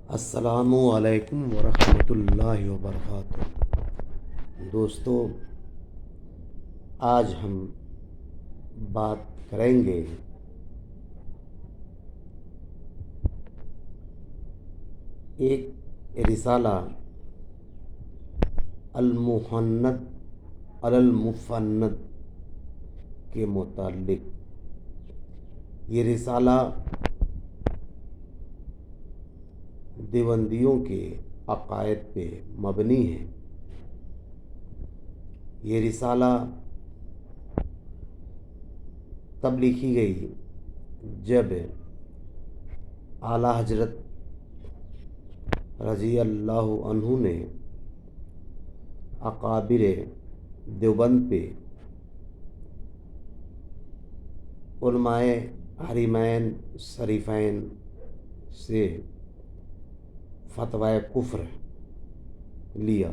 السلام علیکم ورحمۃ اللہ وبرکاتہ۔ دوستو، آج ہم بات کریں گے ایک رسالہ المحند علی المفند کے متعلق۔ یہ رسالہ دیوبندیوں کے عقائد پہ مبنی ہے۔ یہ رسالہ تب لکھی گئی جب اعلیٰ حضرت رضی اللہ عنہ نے اکابر دیوبند پہ علماء حرمین شریفین سے فتویٰ کفر لیا۔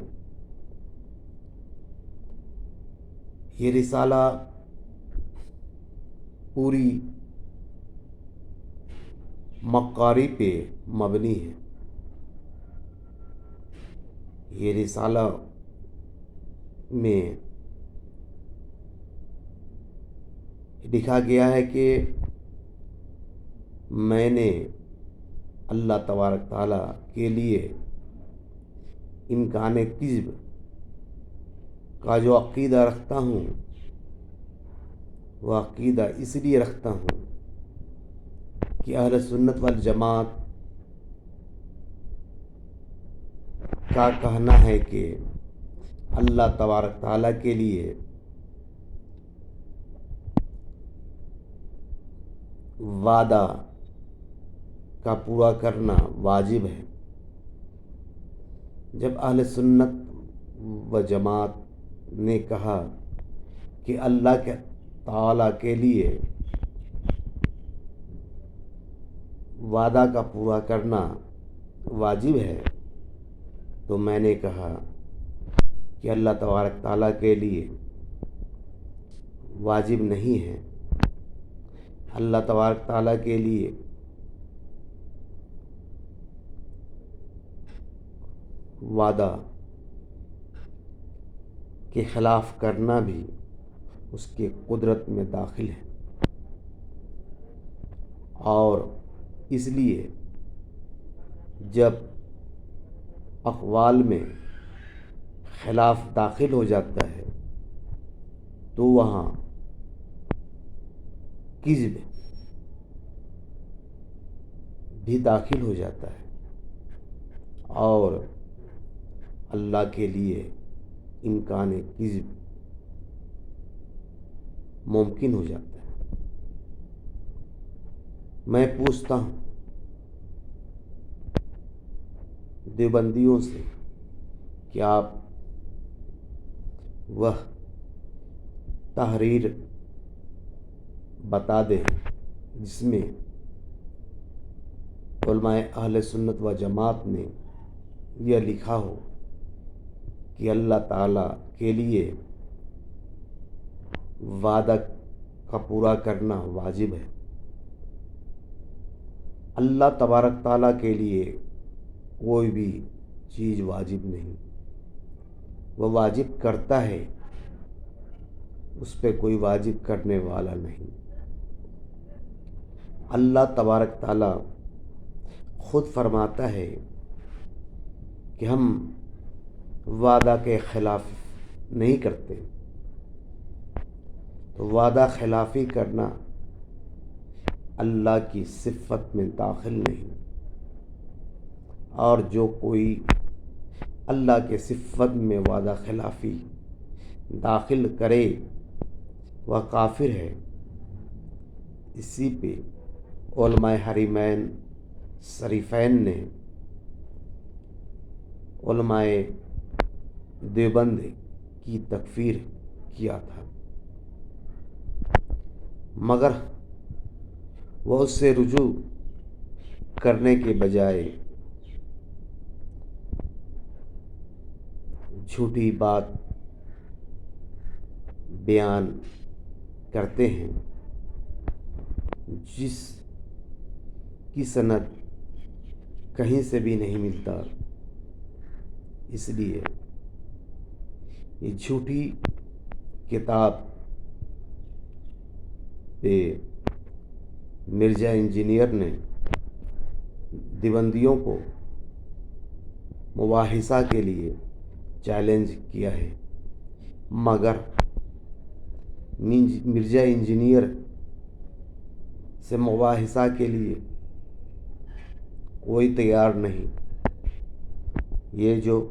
یہ رسالہ پوری مکاری پہ مبنی ہے۔ یہ رسالہ میں لکھا گیا ہے کہ میں نے اللہ تبارک تعالیٰ کے لیے امکان کذب کا جو عقیدہ رکھتا ہوں، وہ عقیدہ اس لیے رکھتا ہوں کہ اہل سنت والجماعت کا کہنا ہے کہ اللہ تبارک تعالیٰ کے لیے وعدہ کا پورا کرنا واجب ہے۔ جب اہل سنت و جماعت نے کہا کہ اللہ کے تعالیٰ کے لیے وعدہ کا پورا کرنا واجب ہے، تو میں نے کہا کہ اللہ تبارک تعالیٰ کے لیے واجب نہیں ہے۔ اللہ تبارک تعالیٰ کے لیے وعدہ کے خلاف کرنا بھی اس کے قدرت میں داخل ہے، اور اس لیے جب اقوال میں خلاف داخل ہو جاتا ہے تو وہاں کذب بھی داخل ہو جاتا ہے، اور اللہ کے لیے امکان کذب ممکن ہو جاتا ہے۔ میں پوچھتا ہوں دیوبندیوں سے کہ آپ وہ تحریر بتا دیں جس میں علماء اہل سنت و جماعت نے یہ لکھا ہو کہ اللہ تعالیٰ کے لیے وعدہ کا پورا کرنا واجب ہے۔ اللہ تبارک تعالیٰ کے لیے کوئی بھی چیز واجب نہیں، وہ واجب کرتا ہے، اس پہ کوئی واجب کرنے والا نہیں۔ اللہ تبارک تعالیٰ خود فرماتا ہے کہ ہم وعدہ کے خلاف نہیں کرتے، تو وعدہ خلافی کرنا اللہ کی صفت میں داخل نہیں، اور جو کوئی اللہ کے صفت میں وعدہ خلافی داخل کرے وہ کافر ہے۔ اسی پہ علماء حرمین شریفین نے علماء دیوبند کی تکفیر کیا تھا، مگر وہ اس سے رجوع کرنے کے بجائے جھوٹی بات بیان کرتے ہیں جس کی سند کہیں سے بھی نہیں ملتا، اس لیے یہ جھوٹی کتاب پہ مرزا انجینئر نے دیوبندیوں کو مباحثہ کے لیے چیلنج کیا ہے، مگر مرزا انجینئر سے مباحثہ کے لیے کوئی تیار نہیں۔ یہ جو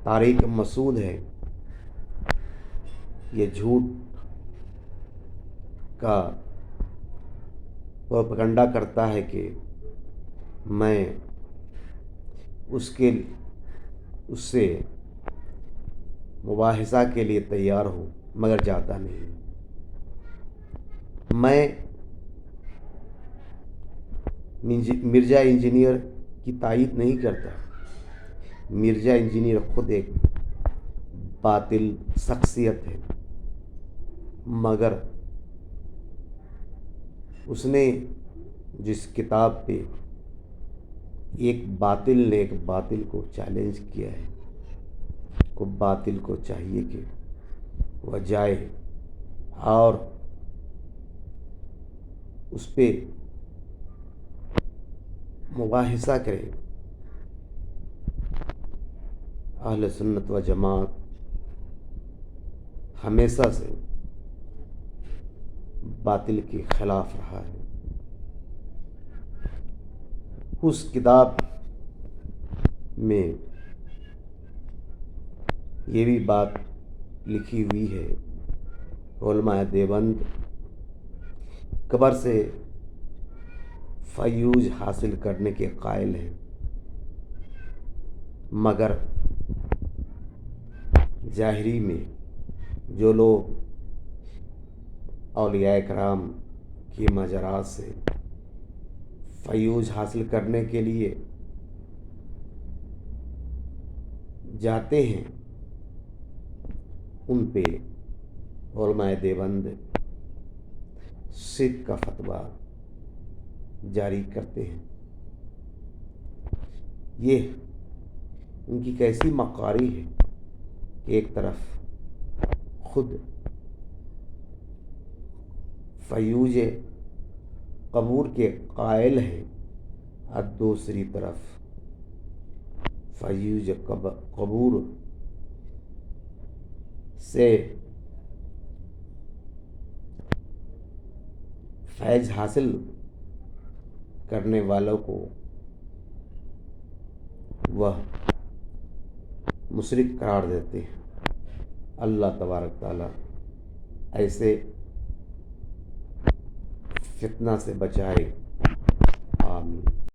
طارق مسعود ہے، یہ جھوٹ کا پروپیگنڈا کرتا ہے کہ میں اس سے مباحثہ کے لیے تیار ہوں، مگر جاتا نہیں۔ میں مرزا انجینئر کی تائید نہیں کرتا۔ مرزا انجینئر خود ایک باطل شخصیت ہے، مگر اس نے جس کتاب پہ ایک باطل نے ایک باطل کو چیلنج کیا ہے، کو باطل کو چاہیے کہ وہ جائے اور اس پہ مباحثہ کرے۔ اہل سنت و جماعت ہمیشہ سے باطل کے خلاف رہا ہے۔ اس کتاب میں یہ بھی بات لکھی ہوئی ہے، علماء دیوبند قبر سے فیوز حاصل کرنے کے قائل ہیں، مگر ظاہری میں جو لوگ اولیاء کرام کی مزارات سے فیوز حاصل کرنے کے لیے جاتے ہیں، ان پہ علماء دیوبند شرک کا فتویٰ جاری کرتے ہیں۔ یہ ان کی کیسی مکاری ہے کہ ایک طرف خود فیوز قبور کے قائل ہیں اور دوسری طرف فیوز قبور سے فیض حاصل کرنے والوں کو وہ مشرک قرار دیتے ہیں۔ اللہ تبارک تعالیٰ ایسے فتنہ سے بچائے۔